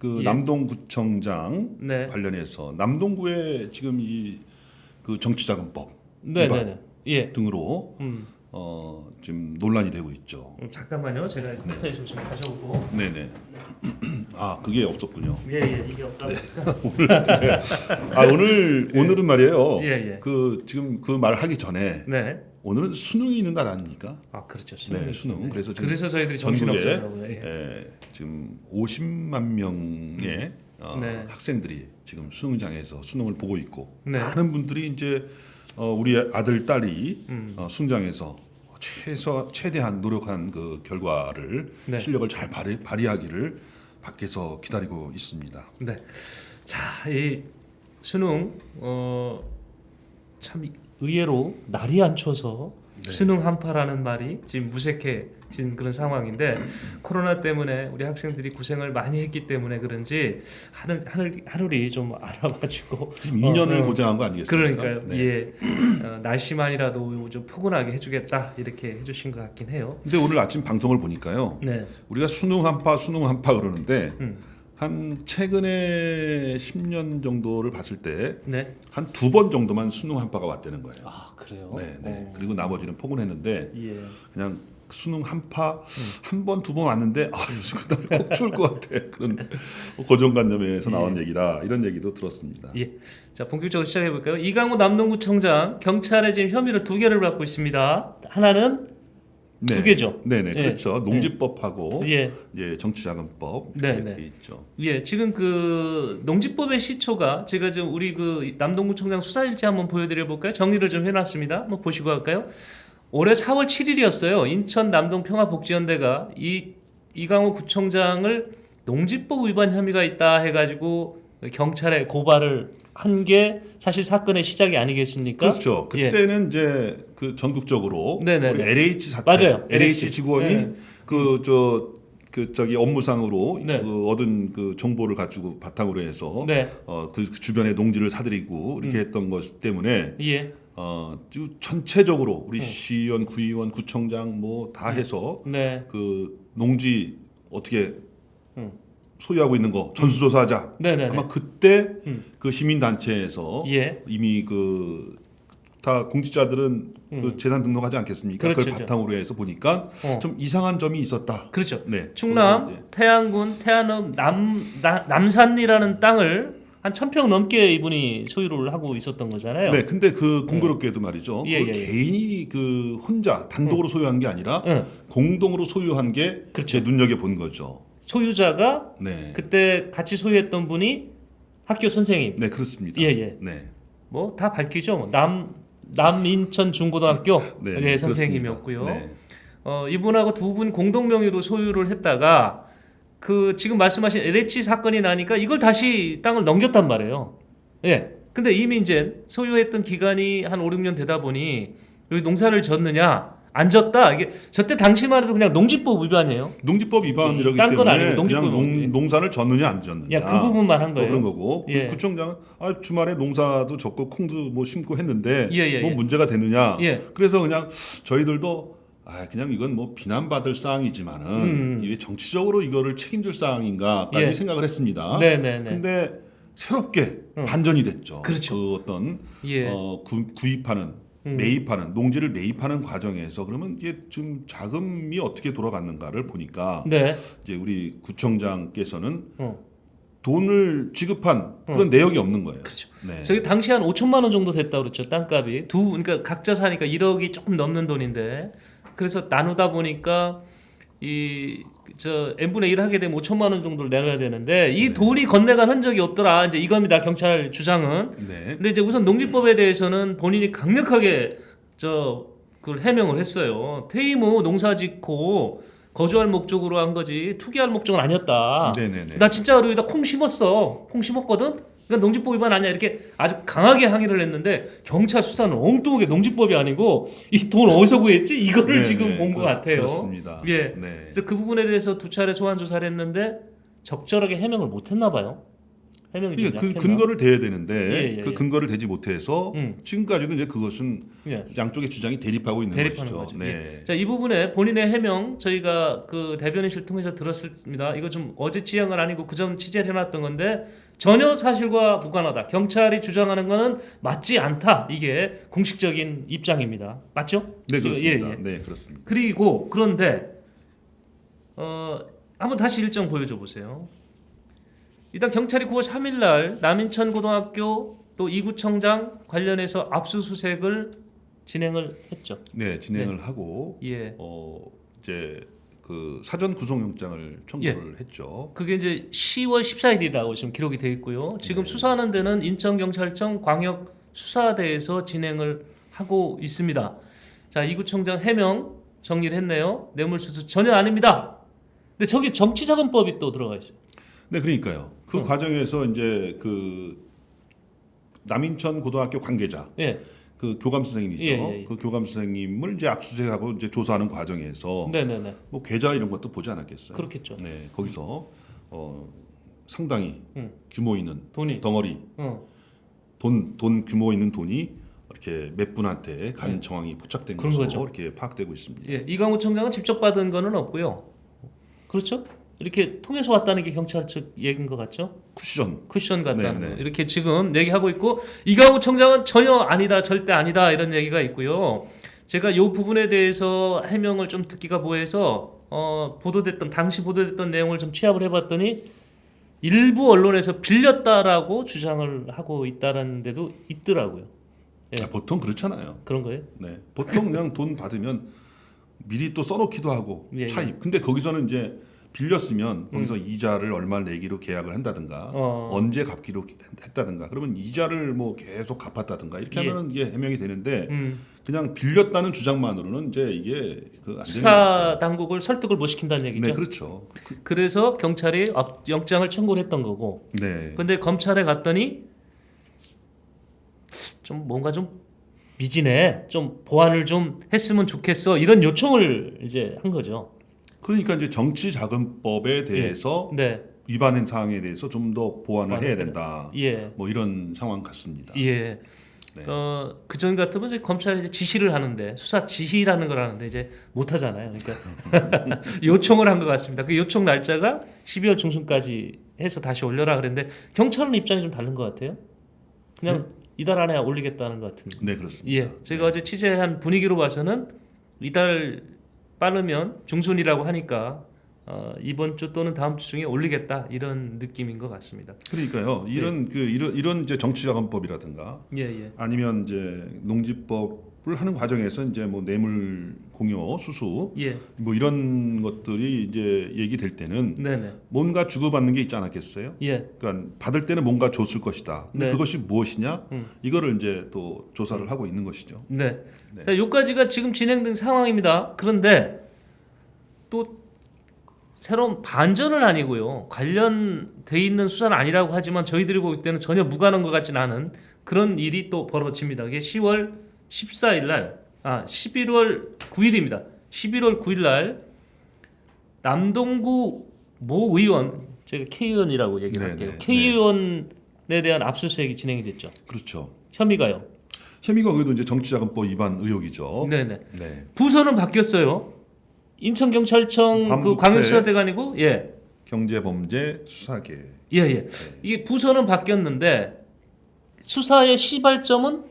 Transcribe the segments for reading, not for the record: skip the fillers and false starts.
그 예. 남동구청장 네. 관련해서 남동구에 지금 이 그 정치자금법 네, 위반 네, 네. 예. 등으로 지금 논란이 되고 있죠. 잠깐만요. 제가 인터넷을 좀 가져오고. 네네. 아 그게 없었군요. 예, 예. 이게 없다. 오늘은 말이에요. 예, 예. 그 지금 그 말 하기 전에 네. 오늘은 수능이 있는 날 아닙니까? 아, 그렇죠. 수능이 네, 수능. 있었네. 그래서 지금 그래서 저희들이 정신 전국에 없더라고요. 예. 지금 50만 명의 네. 학생들이 지금 수능장에서 수능을 보고 있고 네. 많은 분들이 이제 우리 아들 딸이 수능장에서 최대한 노력한 그 결과를 네. 실력을 잘 발휘하기를 밖에서 기다리고 있습니다. 네. 자, 이 수능 참 의외로 날이 안 추워서 네. 수능 한파라는 말이 지금 무색해진 그런 상황인데 코로나 때문에 우리 학생들이 고생을 많이 했기 때문에 그런지 하늘이 좀 알아봐주고 지금 2년을 고생한 거 아니겠습니까? 그러니까요. 네. 예, 날씨만이라도 좀 포근하게 해주겠다 이렇게 해주신 것 같긴 해요. 근데 오늘 아침 방송을 보니까요. 네. 우리가 수능 한파 그러는데 한 최근에 10년 정도를 봤을 때 네. 한 2번 정도만 수능 한파가 왔다는 거예요. 아, 그래요? 네. 그리고 나머지는 포근했는데 예. 그냥 수능 한파 한 번, 2번 왔는데 그날 꼭 추울 것 같아. 그런 고정관념에서 나온 얘기다. 이런 얘기도 들었습니다. 예. 자, 본격적으로 시작해 볼까요? 이강호 남동구청장 경찰에 지금 혐의를 2개를 받고 있습니다. 하나는 네. 2개죠. 네네 예. 그렇죠. 농지법하고 예. 정치자금법 네, 이렇게 네. 돼 있죠. 예, 지금 그 농지법의 시초가 제가 지금 우리 그 남동구청장 수사일지 한번 보여드려 볼까요? 정리를 좀 해놨습니다. 한번 보시고 갈까요? 올해 4월 7일이었어요. 인천 남동평화복지연대가 이강호 구청장을 농지법 위반 혐의가 있다 해가지고 경찰에 고발을 한 게 사실 사건의 시작이 아니겠습니까? 그렇죠. 예. 그때는 이제 그 전국적으로 네네네. 우리 LH 사태, 맞아요. LH 직원이 네. 저기 업무상으로 네. 그 얻은 그 정보를 가지고 바탕으로 해서 네. 그 주변에 농지를 사들이고 이렇게 했던 것 때문에 예. 전체적으로 우리 시의원, 구의원, 구청장 뭐 다 해서 네. 그 농지 어떻게 소유하고 있는 거 전수조사하자. 네네네. 아마 그때 그 시민단체에서 예. 이미 다 공직자들은 그 재산 등록하지 않겠습니까? 그렇죠, 그걸 바탕으로 해서 보니까 좀 이상한 점이 있었다. 그렇죠. 네. 충남 거기서 이제 태안군 태안읍 남산리라는 땅을 한 1,000평 넘게 이분이 소유를 하고 있었던 거잖아요. 네, 근데 그 공교롭게도 말이죠. 예, 그걸 예, 예. 개인이 그 혼자 단독으로 소유한 게 아니라 응. 공동으로 소유한 게 그렇죠. 눈여겨 본 거죠. 소유자가 네. 그때 같이 소유했던 분이 학교 선생님. 네, 그렇습니다. 예, 예. 네. 뭐 다 밝히죠. 뭐 남인천 중고등학교 네, 네, 선생님이었고요. 네. 이분하고 두 분 공동 명의로 소유를 했다가 그 지금 말씀하신 LH 사건이 나니까 이걸 다시 땅을 넘겼단 말이에요. 예. 근데 이미 이제 소유했던 기간이 한 5, 6년 되다 보니 여기 농사를 졌느냐 안 졌다. 이게 저때 당시만 해도 그냥 농지법 위반이에요. 농지법 위반이라기 딴건 때문에 아니고 농지법 그냥 위반. 농사를 졌느냐 안 졌느냐. 야, 그 부분만 한 거예요. 그런 거고 예. 구청장은 주말에 농사도 졌고 콩도 뭐 심고 했는데 예, 뭐 예. 문제가 되느냐. 예. 그래서 그냥 저희들도 그냥 이건 뭐 비난받을 사항이지만은 이게 정치적으로 이거를 책임질 사항인가까지 예. 생각을 했습니다. 네네네. 근데 새롭게 반전이 됐죠. 그렇죠. 그 어떤 예. 구입하는 매입하는 농지를 매입하는 과정에서 그러면 이게 지금 자금이 어떻게 돌아갔는가를 보니까 네. 이제 우리 구청장께서는 어. 돈을 지급한 그런 내역이 없는 거예요. 그렇죠. 네. 저기 당시 한 5천만 원 정도 됐다 그랬죠. 땅값이. 그러니까 각자 사니까 1억이 조금 넘는 돈인데 그래서 나누다 보니까 n분의 1 하게 되면 5천만 원 정도를 내놔야 되는데 이 돈이 건네간 흔적이 없더라. 이제 이겁니다. 경찰 주장은. 네. 근데 이제 우선 농지법에 대해서는 본인이 강력하게 그걸 해명을 했어요. 퇴임 후 농사 짓고 거주할 목적으로 한 거지 투기할 목적은 아니었다. 네네네. 나 진짜로 여기다 콩 심었어. 콩 심었거든. 그러니까 농지법 위반 아니야 이렇게 아주 강하게 항의를 했는데 경찰 수사는 엉뚱하게 농지법이 아니고 이 돈 어디서 구했지 이거를 네네. 지금 본 것 같아요. 그렇습니다. 예. 네. 그래서 그 부분에 대해서 2차례 소환 조사를 했는데 적절하게 해명을 못했나 봐요. 해명이 좀 그러니까 그 약했나? 근거를 대야 되는데 예, 예, 그 예. 근거를 대지 못해서 지금까지도 이제 그것은 예. 양쪽의 주장이 대립하고 있는 대립하는 것이죠. 거죠. 네. 자, 이 부분에 본인의 해명 저희가 그 대변인실 통해서 들었습니다. 이거 좀 어제 지은 건 아니고 그 전 취재를 해놨던 건데 전혀 사실과 무관하다. 경찰이 주장하는 거는 맞지 않다. 이게 공식적인 입장입니다. 맞죠? 네, 그렇습니다. 예, 예. 네, 그렇습니다. 그리고 그런데 한번 다시 일정 보여줘 보세요. 일단 경찰이 9월 3일 날 남인천 고등학교 또 이구청장 관련해서 압수수색을 진행을 했죠. 네, 진행을 하고 예. 이제 그 사전 구속영장을 청구를 했죠. 그게 이제 10월 14일이라고 지금 기록이 돼 있고요. 지금 네. 수사하는 데는 인천경찰청 광역수사대에서 진행을 하고 있습니다. 자, 이구청장 해명 정리를 했네요. 뇌물수수 전혀 아닙니다. 근데 저기 정치자금법이 또 들어가 있어요. 네, 그러니까요. 그 과정에서 이제 그 남인천 고등학교 관계자, 예. 그 교감 선생님이죠. 예. 그 교감 선생님을 이제 압수수색하고 이제 조사하는 과정에서 네네네. 뭐 계좌 이런 것도 보지 않았겠어요. 그렇겠죠. 네, 거기서 상당히 응. 규모 있는 돈이. 덩어리 어. 돈 규모 있는 돈이 이렇게 몇 분한테 간 정황이 포착된 그런 것으로 거죠. 이렇게 파악되고 있습니다. 예. 이강우 청장은 직접 받은 거는 없고요. 그렇죠? 이렇게 통해서 왔다는 게 경찰 측 얘기인 것 같죠? 쿠션 같다는 네, 거. 네. 이렇게 지금 얘기하고 있고 이강우 청장은 전혀 아니다, 절대 아니다 이런 얘기가 있고요. 제가 이 부분에 대해서 해명을 좀 듣기가 뭐해서 당시 보도됐던 내용을 좀 취합을 해봤더니 일부 언론에서 빌렸다라고 주장을 하고 있다는 데도 있더라고요. 예. 보통 그렇잖아요. 그런 거예요? 네, 보통 그냥 돈 받으면 미리 또 써놓기도 하고 예, 차입. 근데 거기서는 이제 빌렸으면 거기서 이자를 얼마를 내기로 계약을 한다든가 언제 갚기로 했다든가 그러면 이자를 뭐 계속 갚았다든가 이렇게 예. 하면 이게 해명이 되는데 그냥 빌렸다는 주장만으로는 이제 이게 그 안 수사 당국을 설득을 못 시킨다는 얘기죠. 네, 그렇죠. 그래서 경찰이 영장을 청구를 했던 거고. 네. 근데 검찰에 갔더니 좀 뭔가 좀 미진해. 좀 보완을 좀 했으면 좋겠어. 이런 요청을 이제 한 거죠. 그러니까 이제 정치자금법에 대해서 네. 위반한 사항에 대해서 좀 더 보완을 해야 된다. 예. 뭐 이런 상황 같습니다. 예. 네. 그전 같으면 이제 검찰이 이제 지시를 하는데 수사 지시라는 걸 하는데 이제 못 하잖아요. 그러니까 요청을 한 것 같습니다. 그 요청 날짜가 12월 중순까지 해서 다시 올려라 그랬는데 경찰은 입장이 좀 다른 것 같아요. 그냥 이달 안에 올리겠다는 것 같은데. 네, 그렇습니다. 예. 제가 어제 취재한 분위기로 봐서는 이달 빠르면 중순이라고 하니까 이번 주 또는 다음 주 중에 올리겠다 이런 느낌인 것 같습니다. 그러니까요. 이런 이제 정치자금법이라든가 예. 아니면 이제 농지법을 하는 과정에서 이제 뭐 뇌물 공여 수수 예. 뭐 이런 것들이 이제 얘기될 때는 네네. 뭔가 주고받는 게 있지 않았겠어요? 예. 그러니까 받을 때는 뭔가 줬을 것이다. 근데 네. 그것이 무엇이냐? 이거를 이제 또 조사를 하고 있는 것이죠. 네. 네. 자, 요까지가 지금 진행된 상황입니다. 그런데 또 새로운 반전은 아니고요. 관련돼 있는 수사는 아니라고 하지만 저희들이 보기 때는 전혀 무관한 것 같지는 않은 그런 일이 또 벌어집니다. 이게 10월 14일 날, 11월 9일입니다. 11월 9일 날 남동구 모 의원, 제가 K 의원이라고 얘기를 네네. 할게요. K 의원에 대한 압수수색이 진행이 됐죠. 그렇죠. 혐의가요. 혐의가 그래도 이제 정치자금법 위반 의혹이죠. 네네. 네. 부서는 바뀌었어요. 인천경찰청 그 반부패 광역수사대가 아니고 경제범죄 수사계. 예. 이게 부서는 바뀌었는데 수사의 시발점은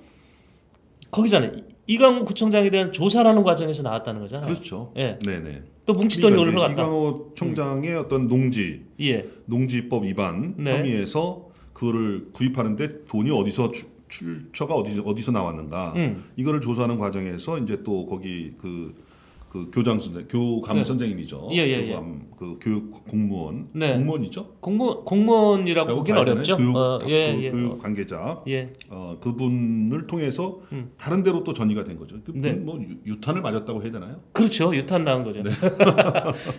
거기잖아요. 이강우 구청장에 대한 조사라는 과정에서 나왔다는 거잖아요. 그렇죠. 예. 네네. 또 뭉치돈이 그러니까 이제 흘러갔다. 이강호 총장의 어떤 농지법 위반 네. 혐의에서 그거를 구입하는데 돈이 어디서 출처가 어디서 나왔는가 이거를 조사하는 과정에서 이제 또 거기 그 교감 네. 선생님이죠. 예. 교감 그 교육 공무원 네. 공무원이죠. 공무원이라고 보긴 어렵죠. 교육 관계자 예. 그분을 통해서 다른 데로 또 전이가 된 거죠. 네. 뭐 유탄을 맞았다고 해야 되나요? 그렇죠. 유탄 나온 거죠.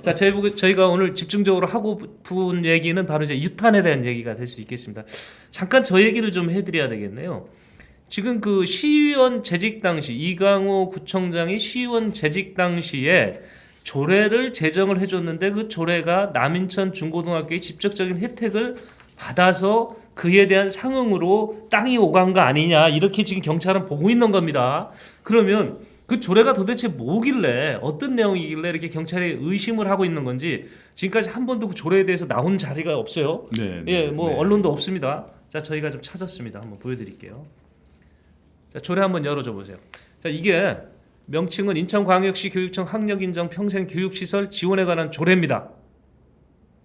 자, 저희가 오늘 집중적으로 하고 본 얘기는 바로 이제 유탄에 대한 얘기가 될 수 있겠습니다. 잠깐 저 얘기를 좀 해드려야 되겠네요. 지금 그 시의원 재직 당시 이강호 구청장이 시의원 재직 당시에 조례를 제정을 해줬는데 그 조례가 남인천 중고등학교의 직접적인 혜택을 받아서 그에 대한 상응으로 땅이 오간 거 아니냐 이렇게 지금 경찰은 보고 있는 겁니다. 그러면 그 조례가 도대체 뭐길래 어떤 내용이길래 이렇게 경찰이 의심을 하고 있는 건지 지금까지 한 번도 그 조례에 대해서 나온 자리가 없어요. 네, 예, 네, 뭐 네. 언론도 없습니다. 자, 저희가 좀 찾았습니다. 한번 보여드릴게요. 자, 조례 한번 열어줘 보세요. 자, 이게 명칭은 인천광역시 교육청 학력인정 평생교육시설 지원에 관한 조례입니다.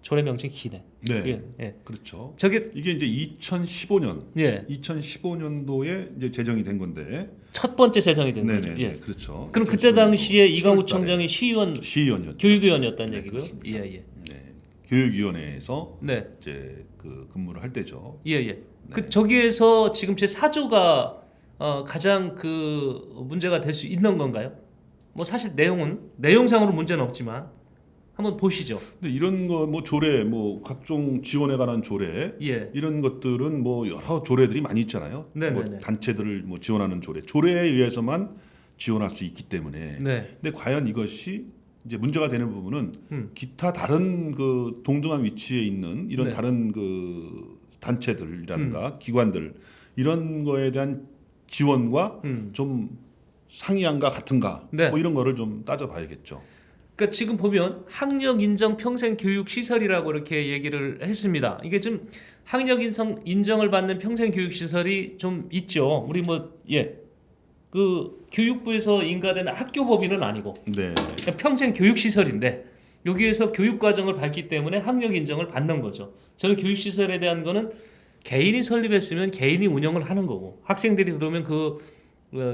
조례 명칭 기네. 네, 예, 예. 그렇죠. 저게 이게 이제 2015년, 예 2015년도에 이제 제정이 된 건데, 첫 번째 제정이 된 네네, 거죠. 예. 그렇죠. 그럼 그때 당시에 2015년도 이강우 10월 달에 청장이 시의원이었죠. 교육위원이었다는 네, 얘기고요. 그렇습니다. 예, 예. 네, 교육위원회에서 네, 이제 그 근무를 할 때죠. 예, 예. 그 저기에서 지금 제 4조가 가장 그 문제가 될 수 있는 건가요? 뭐 사실 내용상으로 문제는 없지만 한번 보시죠. 근데 이런 거 뭐 조례, 뭐 각종 지원에 관한 조례 예, 이런 것들은 뭐 여러 조례들이 많이 있잖아요. 네네네. 뭐 단체들을 뭐 지원하는 조례에 의해서만 지원할 수 있기 때문에. 네, 근데 과연 이것이 이제 문제가 되는 부분은 음. 기타 다른 그 동등한 위치에 있는 이런 네. 다른 그 단체들이라든가 기관들 이런 거에 대한 지원과 좀 상이한가 같은가 네. 뭐 이런 거를 좀 따져봐야겠죠. 그러니까 지금 보면 학력 인정 평생 교육 시설이라고 이렇게 얘기를 했습니다. 이게 좀 학력 인정을 받는 평생 교육 시설이 좀 있죠. 우리 뭐 그 교육부에서 인가된 학교법인은 아니고 네. 그냥 평생 교육 시설인데 여기에서 교육 과정을 밟기 때문에 학력 인정을 받는 거죠. 저는 교육 시설에 대한 거는 개인이 설립했으면 개인이 운영을 하는 거고 학생들이 들어오면 그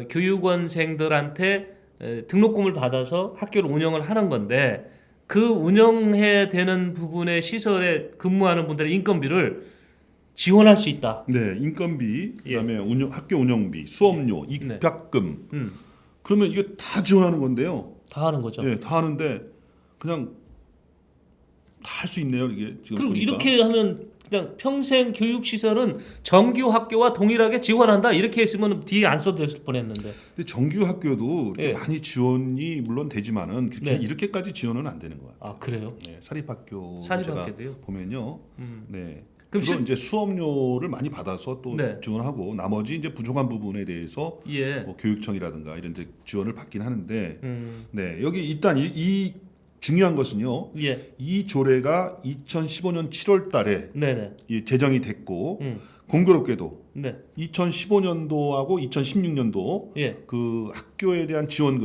교육원생들한테 등록금을 받아서 학교를 운영을 하는 건데 그 운영해야 되는 부분의 시설에 근무하는 분들의 인건비를 지원할 수 있다. 네, 인건비, 예. 그다음에 학교 운영비, 수업료, 입학금. 그러면 이게 다 지원하는 건데요. 다 하는 거죠. 예, 다 하는데 그냥 다 할 수 있네요, 이게 지금 그럼 보니까. 이렇게 하면 그냥 평생 교육 시설은 정규 학교와 동일하게 지원한다 이렇게 했으면 뒤에 안 써도 됐을 뻔했는데. 근데 정규 학교도 이렇게 예. 많이 지원이 물론 되지만은 그렇게 네. 이렇게까지 지원은 안 되는 것 같아요. 아 그래요? 네, 사립학교 사립학교도요? 제가 보면요. 네. 그럼 주로 이제 수업료를 많이 받아서 또 네. 지원하고 나머지 이제 부족한 부분에 대해서 예. 뭐 교육청이라든가 이런 데 지원을 받긴 하는데 음. 네, 여기 일단 이 중요한 것은요. 예. 이 조례가 2015년 7월 달에 네네. 이 제정이 됐고 음. 공교롭게도 네. 2015년도하고 2016년도 예. 그 학교에 대한 지원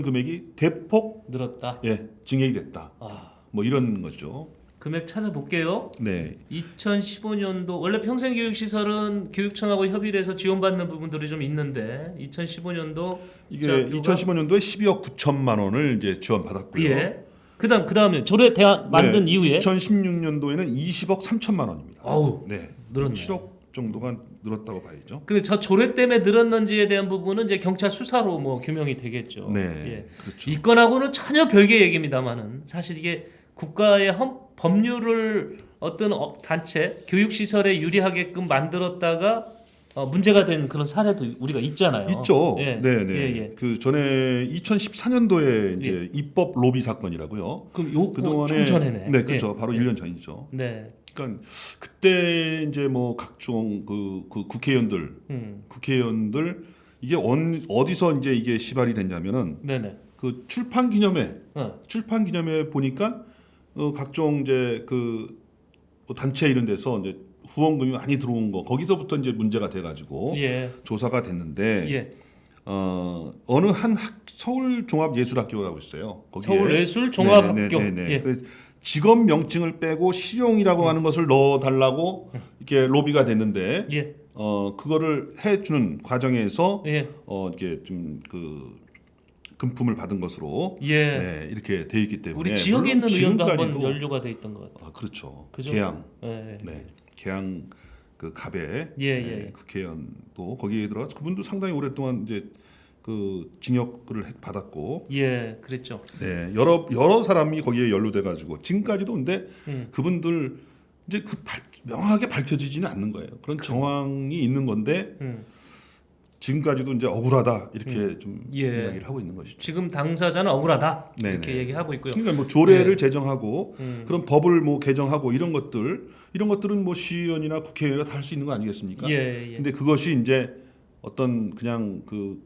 금액이 대폭 늘었다. 증액이 됐다. 아. 뭐 이런 거죠. 금액 찾아볼게요. 네. 2015년도 원래 평생교육시설은 교육청하고 협의를 해서 지원받는 부분들이 좀 있는데 2015년도 이게 2015년도에 12억 9천만 원을 이제 지원받았고요. 예. 그다음에 조례 대안 만든 네, 이후에 2016년도에는 20억 3천만 원입니다. 아우, 네. 늘었네. 7억 정도가 늘었다고 봐야죠. 그 저 조례 때문에 늘었는지에 대한 부분은 이제 경찰 수사로 뭐 규명이 되겠죠. 네. 예. 그렇죠. 이 건하고는 전혀 별개 얘기입니다만은 사실 이게 국가의 법률을 어떤 단체 교육 시설에 유리하게끔 만들었다가 문제가 된 그런 사례도 우리가 있잖아요. 있죠. 예. 네, 네. 예. 그 전에 2014년도에 이제 입법 로비 사건이라고요. 그럼 요 그동안에 좀 전에네. 네, 그렇죠. 예. 바로 1년 전이죠. 네. 그러니까 그때 이제 뭐 각종 그 국회의원들 이게 어디서 이제 이게 시발이 됐냐면은 네네. 그 출판 기념회 보니까 각종 이제 그 단체 이런 데서 이제 후원금이 많이 들어온 거 거기서부터 이제 문제가 돼가지고 예. 조사가 됐는데 예. 어느 한 서울종합예술학교라고 있어요. 거기에 서울예술종합학교. 네네네. 예. 그 직업 명칭을 빼고 실용이라고 하는 것을 넣어달라고 이렇게 로비가 됐는데 예. 그거를 해주는 과정에서 예. 이렇게 좀 그 금품을 받은 것으로 예. 네, 이렇게 돼 있기 때문에 우리 지역에 있는 물론 의원도 한번 지금까지도 연루가 돼 있던 것 같아요. 그렇죠. 그죠? 계양 예. 네 계양 그 갑의 예. 국회의원도 거기에 들어가 그분도 상당히 오랫동안 이제 그 징역을 받았고 예, 그랬죠. 네 여러 사람이 거기에 연루돼 가지고 지금까지도 근데 그분들 이제 명확하게 밝혀지지는 않는 거예요. 그런 정황이 있는 건데 지금까지도 이제 억울하다 이렇게 좀 예. 이야기를 하고 있는 것이죠. 지금 당사자는 억울하다 이렇게 네네. 얘기하고 있고요. 그러니까 뭐 조례를 네. 제정하고 그런 법을 뭐 개정하고 이런 것들은 뭐 시의원이나 국회의원이나 다 할 수 있는 거 아니겠습니까? 예, 예. 근데 그것이 이제 어떤 그냥 그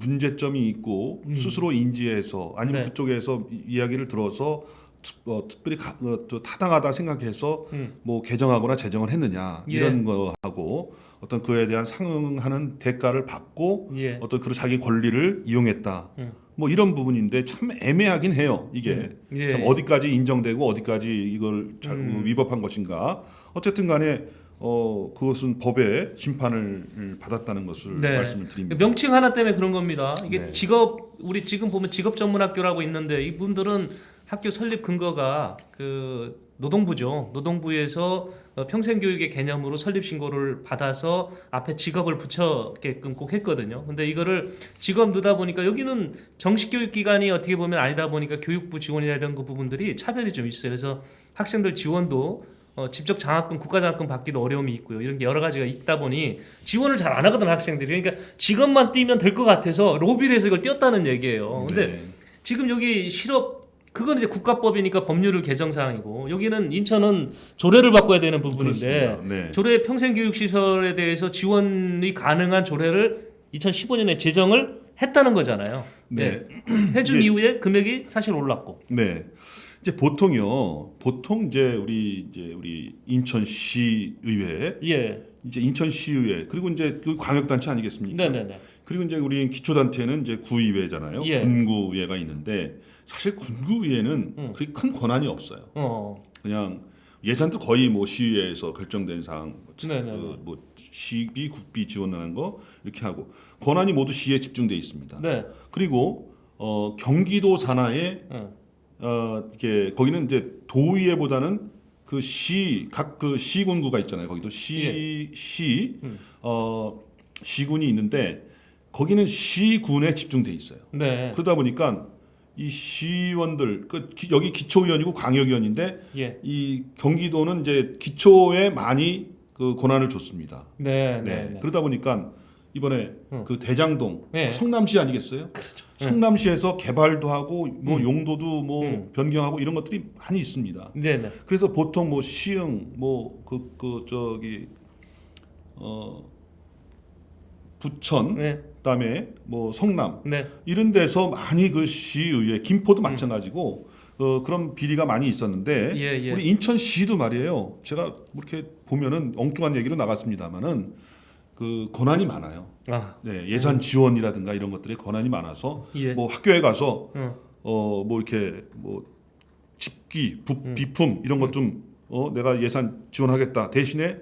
문제점이 있고 스스로 인지해서 아니면 네. 그쪽에서 이야기를 들어서 특별히 타당하다 생각해서 뭐 개정하거나 제정을 했느냐 예. 이런 거하고 어떤 그에 대한 상응하는 대가를 받고 예. 어떤 그 자기 권리를 이용했다. 뭐 이런 부분인데 참 애매하긴 해요. 이게 예. 참 어디까지 인정되고 어디까지 이걸 잘 위법한 것인가. 어쨌든 간에 그것은 법의 심판을 받았다는 것을 네. 말씀을 드립니다. 명칭 하나 때문에 그런 겁니다. 이게 네. 우리 지금 보면 직업 전문 학교라고 있는데 이분들은 학교 설립 근거가 그 노동부죠. 노동부에서 평생교육의 개념으로 설립 신고를 받아서 앞에 직업을 붙여게끔 꼭 했거든요. 근데 이거를 직업 넣다 보니까 여기는 정식 교육 기관이 어떻게 보면 아니다 보니까 교육부 지원이나 이런 그 부분들이 차별이 좀 있어요. 그래서 학생들 지원도 직접 장학금, 국가 장학금 받기도 어려움이 있고요. 이런 게 여러 가지가 있다 보니 지원을 잘 안 하거든 학생들이. 그러니까 직업만 띄면 될 것 같아서 로비를 해서 이걸 띄웠다는 얘기예요. 근데 네. 지금 여기 실업 그건 이제 국가법이니까 법률 개정 사항이고 여기는 인천은 조례를 바꿔야 되는 부분인데 네. 조례 평생교육 시설에 대해서 지원이 가능한 조례를 2015년에 제정을 했다는 거잖아요. 네. 해준 이게- 이후에 금액이 사실 올랐고. 네. 이제 보통 이제 우리 인천시 의회, 예. 이제 인천시 의회 그리고 이제 그 광역단체 아니겠습니까? 네네네. 그리고 이제 우리 기초단체는 이제 구의회잖아요. 예. 군구의회가 있는데 사실 군구의회는 그렇게 큰 권한이 없어요. 그냥 예산도 거의 뭐 시의회에서 결정된 사항, 네네네. 뭐 시비 국비 지원하는 거 이렇게 하고 권한이 모두 시에 집중돼 있습니다. 네. 그리고 경기도 산하에 이게 거기는 이제 도의회보다는 각 그 시군구가 있잖아요. 거기도 시군이 있는데 거기는 시군에 집중돼 있어요. 네. 그러다 보니까 이 시의원들 여기 기초의원이고 광역의원인데 예. 이 경기도는 이제 기초에 많이 그 권한을 줬습니다. 네. 네. 네. 그러다 보니까 이번에 그 대장동 네. 성남시 아니겠어요? 그렇죠. 성남시에서 개발도 하고 뭐 용도도 뭐 변경하고 이런 것들이 많이 있습니다. 네. 네. 그래서 보통 뭐 시흥 부천 네. 그다음에 뭐 성남 네. 이런 데서 많이 그 시의회 김포도 마찬가지고 그런 비리가 많이 있었는데 예. 우리 인천시도 말이에요. 제가 이렇게 보면은 엉뚱한 얘기로 나갔습니다만은 그 권한이 많아요. 아. 네, 예산 지원이라든가 이런 것들에 권한이 많아서 예. 뭐 학교에 가서 어. 뭐 이렇게 뭐 집기, 비품 이런 것 좀 내가 예산 지원하겠다 대신에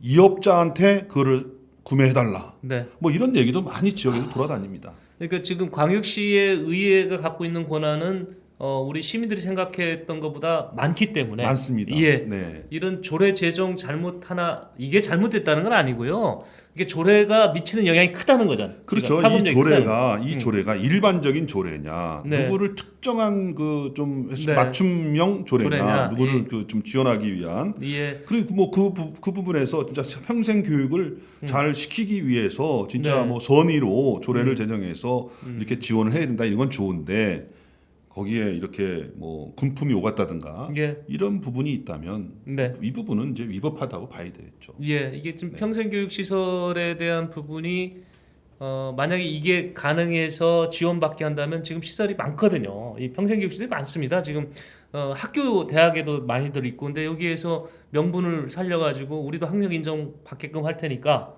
이업자한테 그거를 구매해달라. 네. 뭐 이런 얘기도 많이 지역에서 돌아다닙니다. 그러니까 지금 광역시의 의회가 갖고 있는 권한은 우리 시민들이 생각했던 것보다 많기 때문에 많습니다. 예. 네. 이런 조례 제정 이게 잘못됐다는 건 아니고요. 이게 조례가 미치는 영향이 크다는 거잖아요. 그렇죠. 이 조례가 일반적인 조례냐, 네. 누구를 특정한 그 좀 네. 맞춤형 조례냐, 누구를 예. 그 좀 지원하기 위한 예. 그리고 뭐 그 부분에서 진짜 평생 교육을 잘 시키기 위해서 진짜 네. 뭐 선의로 조례를 제정해서 이렇게 지원을 해야 된다 이건 좋은데 거기에 이렇게 뭐 군품이 오갔다든가 예. 이런 부분이 있다면 네. 이 부분은 이제 위법하다고 봐야 되겠죠. 예, 이게 지금 네. 평생교육 시설에 대한 부분이 만약에 이게 가능해서 지원받게 한다면 지금 시설이 많거든요. 이 평생교육 시설이 많습니다. 지금 학교 대학에도 많이들 있고, 근데 여기에서 명분을 살려가지고 우리도 학력 인정 받게끔 할 테니까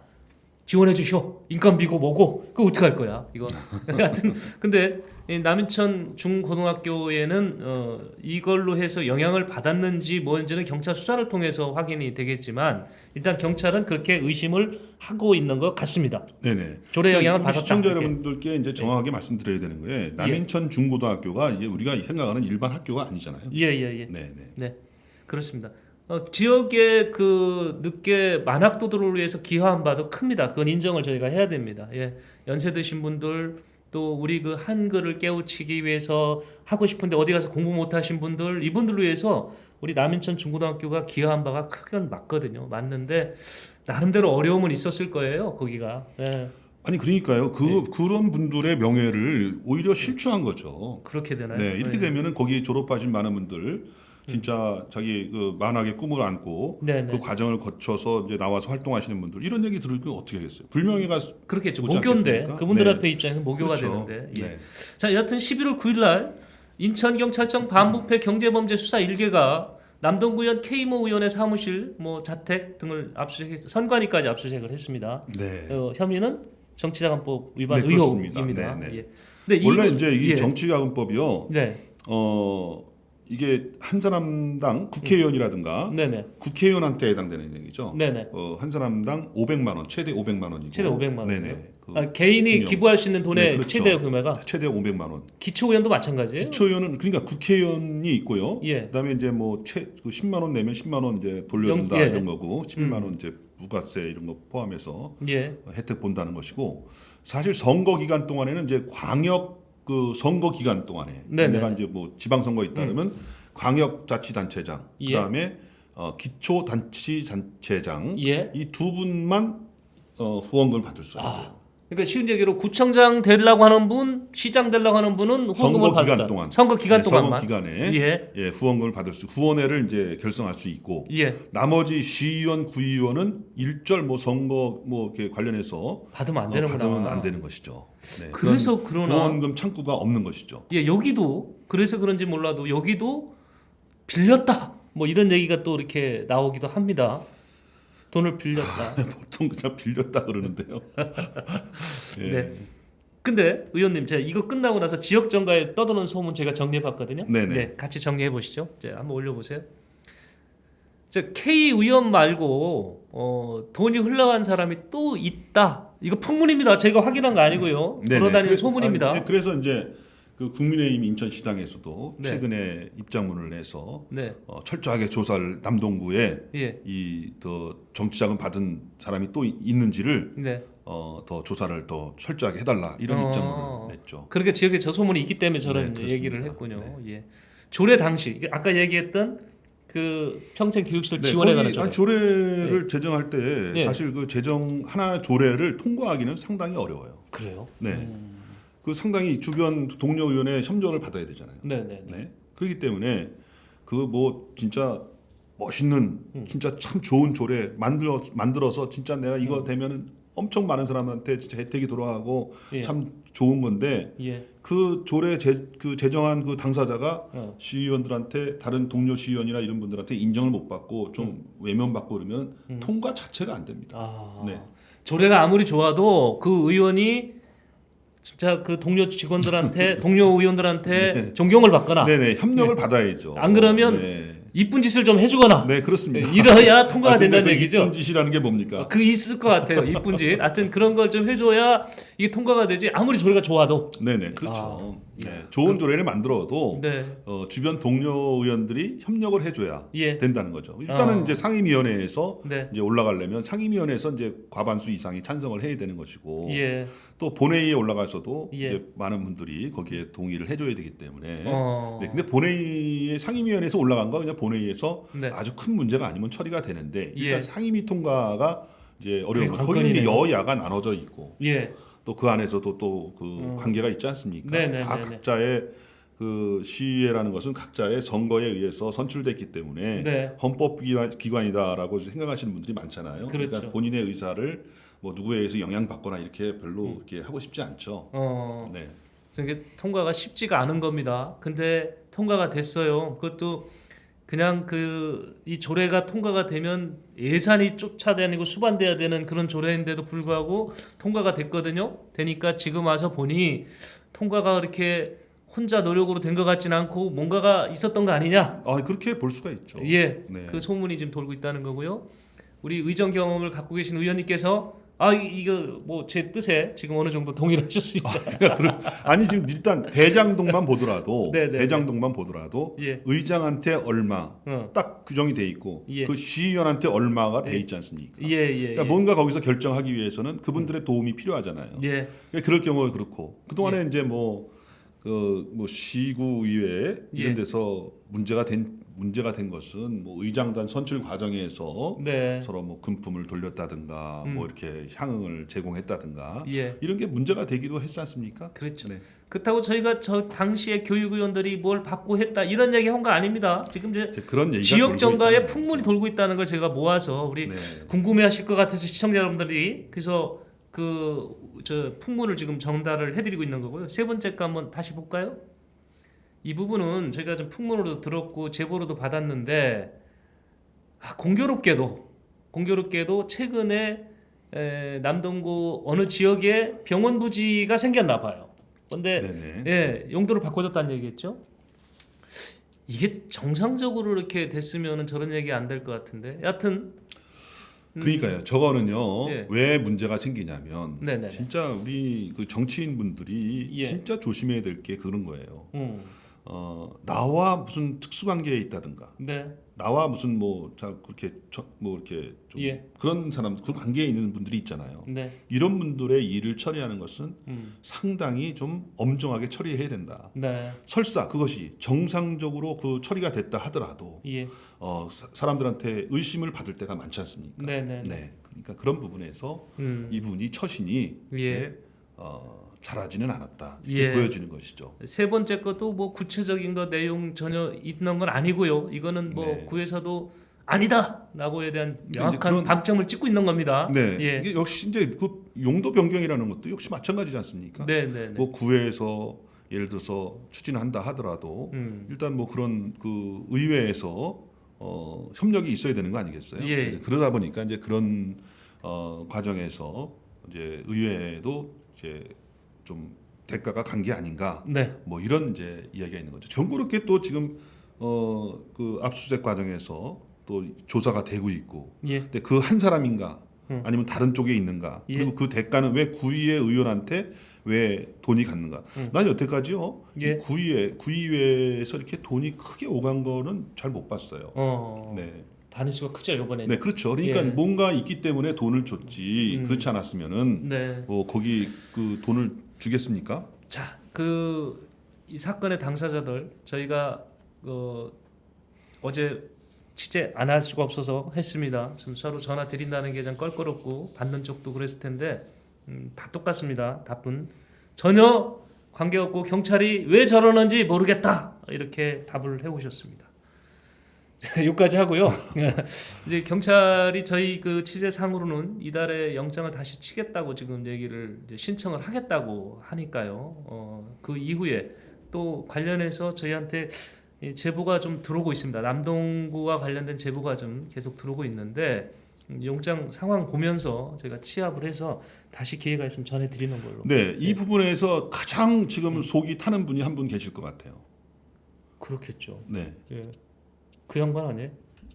지원해 주시오. 인건비고 뭐고 그거 어떻게 할 거야 이거. 하여튼 근데 이 남인천 중고등학교에는 이걸로 해서 영향을 받았는지 뭔지는 경찰 수사를 통해서 확인이 되겠지만 일단 경찰은 그렇게 의심을 하고 있는 것 같습니다. 네네. 조례 영향을 우리 받았다. 시청자 이렇게. 여러분들께 이제 정확하게 말씀드려야 되는 거예요. 남인천 중고등학교가 이제 우리가 생각하는 일반 학교가 아니잖아요. 예. 네네. 네, 그렇습니다. 지역의 그 늦게 만학도들을 위해서 기여한 바도 큽니다. 그건 인정을 저희가 해야 됩니다. 예, 연세 드신 분들 또 우리 그 한글을 깨우치기 위해서 하고 싶은데 어디 가서 공부 못하신 분들 이분들을 위해서 우리 남인천 중고등학교가 기여한 바가 크건 맞거든요. 맞는데 나름대로 어려움은 있었을 거예요. 거기가. 예. 아니 그러니까요. 그런 분들의 명예를 오히려 실추한 거죠. 그렇게 되나요? 네, 이렇게 되면은 거기 졸업하신 많은 분들 진짜 자기 그 만학의 꿈을 안고 네네. 그 과정을 거쳐서 이제 나와서 활동하시는 분들 이런 얘기 들으면 어떻게 하겠어요? 불명예가 그렇겠죠. 오지 모교인데 않겠습니까? 그분들 네. 앞에 입장에서 모교가 그렇죠. 되는데. 예. 네. 자, 여하튼 11월 9일 날 인천경찰청 반부패 경제범죄 수사 1개가 남동구의원 K모 의원의 사무실, 뭐 자택 등을 압수수색, 선관위까지 압수수색을 했습니다. 네. 혐의는 정치자금법 위반 네, 그렇습니다. 의혹입니다. 네, 네. 예. 근데 원래 이거- 이제 이 예. 정치자금법이요. 네, 이게 한 사람당 국회의원이라든가 네네, 국회의원한테 해당되는 얘기죠. 네네. 한 사람당 500만 원, 최대 500만 원이고. 최대 500만 원. 네네. 개인이 수령. 기부할 수 있는 돈의 네, 그렇죠. 최대 금액가 최대 500만 원. 기초의원도 마찬가지예요. 기초의원은 그러니까 국회의원이 있고요. 예. 그다음에 이제 뭐 10만 원 내면 10만 원 이제 돌려준다 예. 이런 거고 11만 원 이제 부가세 이런 거 포함해서 예, 혜택 본다는 것이고 사실 선거 기간 동안에는 이제 광역 그 선거 기간 동안에 네네. 내가 이제 뭐 지방 선거 있다면 광역자치단체장 예. 그다음에 기초단체장장 예. 이 두 분만 후원금을 받을 수 있어요. 그러니까 쉬운 얘기로 구청장 되려고 하는 분, 시장 되려고 하는 분은 후원금을 선거 기간 받았다. 동안. 선거 기간 네, 동안만. 선거 기간에 예, 후원금을 받을 수 후원회를 이제 결성할 수 있고 예. 나머지 시의원, 구의원은 일절 뭐 선거 뭐 이렇게 관련해서 받으면 안 되는구나. 받으면 안 되는 것이죠. 네, 그래서 그런 그러나 후원금 창구가 없는 것이죠. 예, 여기도 그래서 그런지 몰라도 여기도 빌렸다. 뭐 이런 얘기가 또 이렇게 나오기도 합니다. 돈을 빌렸다. 보통 그냥 빌렸다 그러는데요. 예. 네. 근데 의원님 제가 이거 끝나고 나서 지역 정가에 떠도는 소문 제가 정리해 봤거든요. 네네. 네, 같이 정리해 보시죠. 자, 한번 올려 보세요. K 의원 말고 돈이 흘러간 사람이 또 있다. 이거 풍문입니다. 제가 확인한 거 아니고요. 네네. 돌아다니는 그래- 소문입니다. 아니, 그래서 이제 그 국민의힘 인천시당에서도 네. 최근에 입장문을 내서 네. 철저하게 조사를 남동구에 예. 이 더 정치자금 받은 사람이 또 있는지를 네. 더 조사를 더 철저하게 해달라 이런 입장문을 냈죠. 그러니까 지역에 저 소문이 있기 때문에 저런 네, 그렇습니다. 얘기를 했군요. 예. 조례 당시 아까 얘기했던 그 평생 교육시설 네, 지원에 거기 관한 조례. 조례를 제정할 때 네. 사실 그 제정 하나 조례를 통과하기는 상당히 어려워요. 그래요? 네, 그 상당히 주변 동료 의원의 협력을 받아야 되잖아요. 네네. 네, 그렇기 때문에 그 뭐 진짜 멋있는 진짜 참 좋은 조례 만들어서 진짜 내가 이거 되면은 엄청 많은 사람한테 진짜 혜택이 돌아가고 예. 참 좋은 건데 예. 그 조례 제정한 그 당사자가 시의원들한테 다른 동료 시의원이나 이런 분들한테 인정을 못 받고 좀 외면받고 그러면 통과 자체가 안 됩니다. 아. 네. 조례가 아무리 좋아도 그 의원이 진짜 그 동료 직원들한테 동료 의원들한테 네. 존경을 받거나 네네 협력을 받아야죠. 안 그러면 네, 이쁜 짓을 좀 해주거나 네 그렇습니다. 이래야 통과가 근데 된다는 그 얘기죠. 이쁜 짓이라는 게 뭡니까? 그 있을 것 같아요. 이쁜 짓. 하여튼 그런 걸 좀 해줘야 이게 통과가 되지. 아무리 조례가 좋아도. 네네 그렇죠. 아, 네, 좋은 조례를 만들어도 네. 주변 동료 의원들이 협력을 해줘야 예. 된다는 거죠. 일단은 이제 상임위원회에서 네. 이제 올라가려면 상임위원회에서 이제 과반수 이상이 찬성을 해야 되는 것이고 예. 또 본회의에 올라가서도 예. 이제 많은 분들이 거기에 동의를 해줘야 되기 때문에. 어. 네, 근데 본회의에 상임위원회에서 올라간 거 그냥 본회의에서 네. 아주 큰 문제가 아니면 처리가 되는데 예. 일단 상임위 통과가 이제 어려운 그게 거. 거기는 이제 관건이네요. 여야가 나눠져 있고 예. 또 그 안에서도 또 그 관계가 있지 않습니까? 네네네네. 다 각자의 그 시의회라는 것은 각자의 선거에 의해서 선출됐기 때문에 네. 헌법 기관이다라고 생각하시는 분들이 많잖아요. 그렇죠. 그러니까 본인의 의사를 뭐 누구에 의해서 영향받거나 이렇게 별로 이렇게 하고 싶지 않죠. 네. 이게 통과가 쉽지가 않은 겁니다. 근데 통과가 됐어요. 그것도 그냥 이 조례가 통과가 되면 예산이 쫓아다니고 수반돼야 되는 그런 조례인데도 불구하고 통과가 됐거든요. 되니까 지금 와서 보니 통과가 그렇게 혼자 노력으로 된 것 같지는 않고 뭔가가 있었던 거 아니냐? 그렇게 볼 수가 있죠. 예, 네. 그 소문이 지금 돌고 있다는 거고요. 우리 의정 경험을 갖고 계신 의원님께서 이거 뭐 제 뜻에 지금 어느 정도 동의를 하셨습니다. 아니 지금 일단 대장동만 보더라도 네네. 대장동만 보더라도 예. 의장한테 얼마 어. 딱 규정이 돼 있고 예. 그 시의원한테 얼마가 돼 있지 않습니까? 예. 그러니까 뭔가 거기서 결정하기 위해서는 그분들의 도움이 필요하잖아요. 예. 그럴 경우는 그렇고 그 동안에 이제 뭐 그 뭐 시구의회 이런 예. 데서 문제가 된 것은 뭐 의장단 선출 과정에서 네. 서로 뭐 금품을 돌렸다든가 뭐 이렇게 향응을 제공했다든가 예. 이런 게 문제가 되기도 했지 않습니까? 그렇죠. 네. 그렇다고 저희가 저 당시에 교육위원들이 뭘 받고 했다 이런 얘기 한 거 아닙니다. 지금 이제 그런 얘기가 지역 돌고 정가에 있다는 풍문이 거죠. 돌고 있다는 걸 제가 모아서 우리 네. 궁금해하실 것 같아서 시청자 여러분들이 그래서 그 저 풍문을 지금 전달을 해드리고 있는 거고요. 세 번째 거 한번 다시 볼까요? 이 부분은 저희가 좀 풍문으로도 들었고 제보로도 받았는데 공교롭게도 최근에 남동구 어느 지역에 병원 부지가 생겼나 봐요. 근데 네네. 예, 용도를 바꿔줬다는 얘기겠죠? 이게 정상적으로 이렇게 됐으면은 저런 얘기 안 될 것 같은데. 여하튼 그러니까요. 저거는요. 예. 왜 문제가 생기냐면 네네. 진짜 우리 그 정치인분들이 예. 진짜 조심해야 될 게 그런 거예요. 음. 나와 무슨 특수관계에 있다든가 네. 나와 무슨 뭐 그렇게 뭐 이렇게 좀 예. 그런 사람 그런 관계에 있는 분들이 있잖아요. 네. 이런 분들의 일을 처리하는 것은 음. 상당히 좀 엄정하게 처리해야 된다. 네. 설사 그것이 정상적으로 그 처리가 됐다 하더라도 예. 사람들한테 의심을 받을 때가 많지 않습니까? 네네. 네. 그러니까 그런 부분에서 이분이 처신이 예. 이렇게 잘하지는 않았다 이렇게 예. 보여지는 것이죠. 세 번째 것도 뭐 구체적인 거 내용 전혀 있는 건 아니고요. 이거는 뭐 네. 구에서도 아니다라고에 대한 이제 명확한 그런- 방점을 찍고 있는 겁니다. 네, 예. 이게 역시 이제 그 용도 변경이라는 것도 역시 마찬가지지 않습니까? 네네네. 뭐 구에서 예를 들어서 추진한다 하더라도 일단 뭐 그런 그 의회에서 협력이 있어야 되는 거 아니겠어요? 예. 이제 그러다 보니까 이제 그런 과정에서 이제 의회도 이제 좀 대가가 간 게 아닌가 네. 뭐 이런 이제 이야기가 있는 거죠. 정부롭게 또 지금 그 압수수색 과정에서 또 조사가 되고 있고, 예. 근데 그 한 사람인가 아니면 다른 쪽에 있는가 예. 그리고 그 대가는 왜 구의회 의원한테 왜 돈이 갔는가? 난 여태까지요 예. 이 구의회에서 이렇게 돈이 크게 오간 거는 잘 못 봤어요. 네. 단위수가 크죠 이번에. 네, 그렇죠. 그러니까 예. 뭔가 있기 때문에 돈을 줬지. 그렇지 않았으면은 네. 뭐 거기 그 돈을 주겠습니까? 자, 그 이 사건의 당사자들 저희가 어제 취재 안 할 수가 없어서 했습니다. 지금 서로 전화 드린다는 게 좀 껄끄럽고 받는 쪽도 그랬을 텐데 다 똑같습니다. 답은 전혀 관계없고 경찰이 왜 저러는지 모르겠다 이렇게 답을 해오셨습니다. 여기까지 하고요. 이제 경찰이 저희 그 취재상으로는 이달에 영장을 다시 치겠다고 지금 얘기를 이제 신청을 하겠다고 하니까요. 그 이후에 또 관련해서 저희한테 이 제보가 좀 들어오고 있습니다. 남동구와 관련된 제보가 좀 계속 들어오고 있는데 영장 상황 보면서 저희가 취합을 해서 다시 기회가 있으면 전해드리는 걸로. 네, 이 부분에서 가장 지금 속이 타는 분이 한 분 계실 것 같아요. 그렇겠죠. 네, 예. 그 양반 아니에요?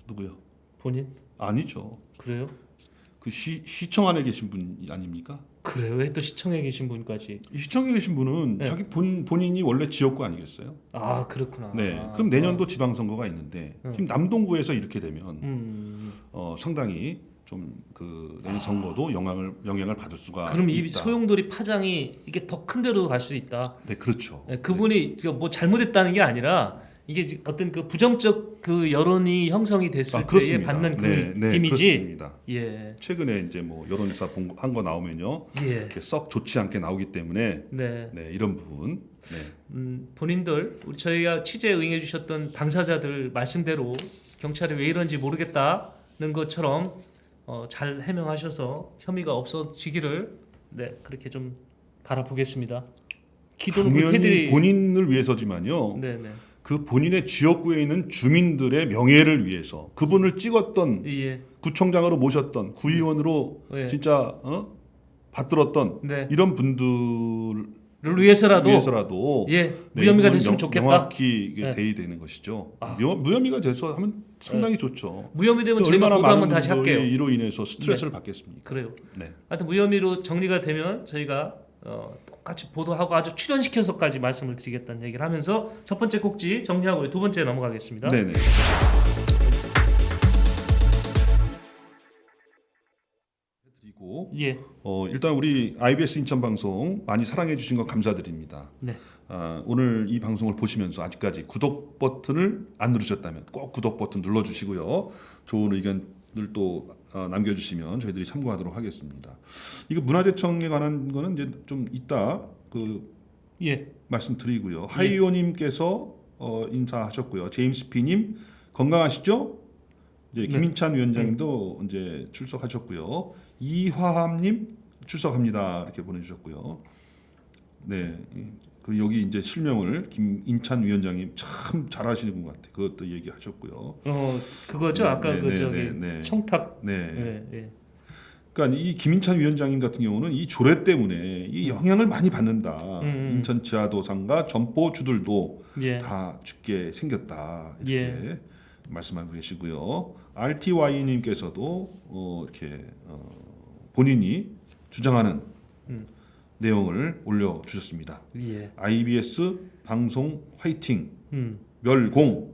누구요? 본인? 아니죠. 그래요? 그 시청 안에 계신 분 아닙니까? 그래요? 왜 또 시청에 계신 분까지? 이 시청에 계신 분은 네. 자기 본인이 원래 지역구 아니겠어요? 아 그렇구나. 네. 아, 그럼 내년도 지방선거가 있는데 지금 남동구에서 이렇게 되면 상당히 좀 그 내년 선거도 영향을 받을 수가 그럼 이 있다. 소용돌이 파장이 이게 더 큰 데로 갈 수 있다. 네, 그렇죠. 네, 그분이 뭐 잘못했다는 게 아니라 이게 어떤 그 부정적 그 여론이 형성이 됐을 때에 그렇습니다. 받는 그 네, 이미지. 그렇습니다. 예. 최근에 이제 뭐 여론조사 한 거 나오면요, 예. 이렇게 썩 좋지 않게 나오기 때문에 네. 네, 이런 부분. 네. 본인들 우리 저희가 취재에 응해 주셨던 당사자들 말씀대로 경찰이 왜 이런지 모르겠다는 것처럼 잘 해명하셔서 혐의가 없어지기를 네 그렇게 좀 바라보겠습니다. 기도는 당연히 그렇게들이 본인을 위해서지만요. 네네 그 본인의 지역구에 있는 주민들의 명예를 위해서 그분을 찍었던 예. 구청장으로 모셨던 구의원으로 예. 진짜 받들었던 네. 이런 분들을 를 위해서라도 네, 무혐의가 이건 됐으면 좋겠다. 명확히 이게 네. 대의되는 것이죠. 아. 무혐의가 돼서 하면 상당히 좋죠. 무혐의 되면 저희가 얼마나 보도 많은 한번 다시 분들이 할게요. 이로 인해서 스트레스를 받겠습니까? 그래요. 네. 하여튼 무혐의로 정리가 되면 저희가 똑같이 보도하고 아주 출연시켜서까지 말씀을 드리겠다는 얘기를 하면서 첫 번째 꼭지 정리하고 두 번째 넘어가겠습니다. 네네. 그리고 예. 일단 우리 IBS 인천 방송 많이 사랑해 주신 거 감사드립니다. 네. 오늘 이 방송을 보시면서 아직까지 구독 버튼을 안 누르셨다면 꼭 구독 버튼 눌러주시고요. 좋은 의견들 또 남겨주시면 저희들이 참고하도록 하겠습니다. 이거 문화재청에 관한 거는 이제 좀 이따 예. 말씀드리고요. 하이오님께서 인사하셨고요. 제임스 P님 건강하시죠? 이제 김인찬 위원장님도 이제 출석하셨고요. 이화함님 출석합니다 이렇게 보내주셨고요. 네, 여기 이제 실명을 김인찬 위원장님 참 잘하시는 것 같아. 그것도 얘기하셨고요. 그거죠. 네, 아까 네, 저기 네. 청탁. 네. 예. 그러니까 이 김인찬 위원장님 같은 경우는 이 조례 때문에 이 영향을 많이 받는다. 인천 지하도상과 점포주들도 예. 다 죽게 생겼다 이렇게 말씀하고 계시고요. RTY님께서도 이렇게 본인이 주장하는 내용을 올려주셨습니다. 예. IBS 방송 화이팅 멸공.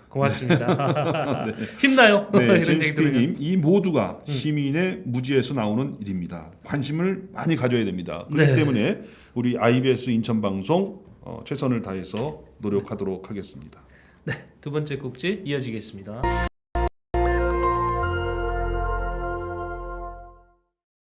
고맙습니다. 힘나요? 네, 이런 제임스 얘기 들으면. P님 이 모두가 시민의 무지에서 나오는 일입니다. 관심을 많이 가져야 됩니다. 그렇기 네. 때문에 우리 IBS 인천 방송 최선을 다해서 노력하도록 하겠습니다. 두 번째 꼭지 이어지겠습니다.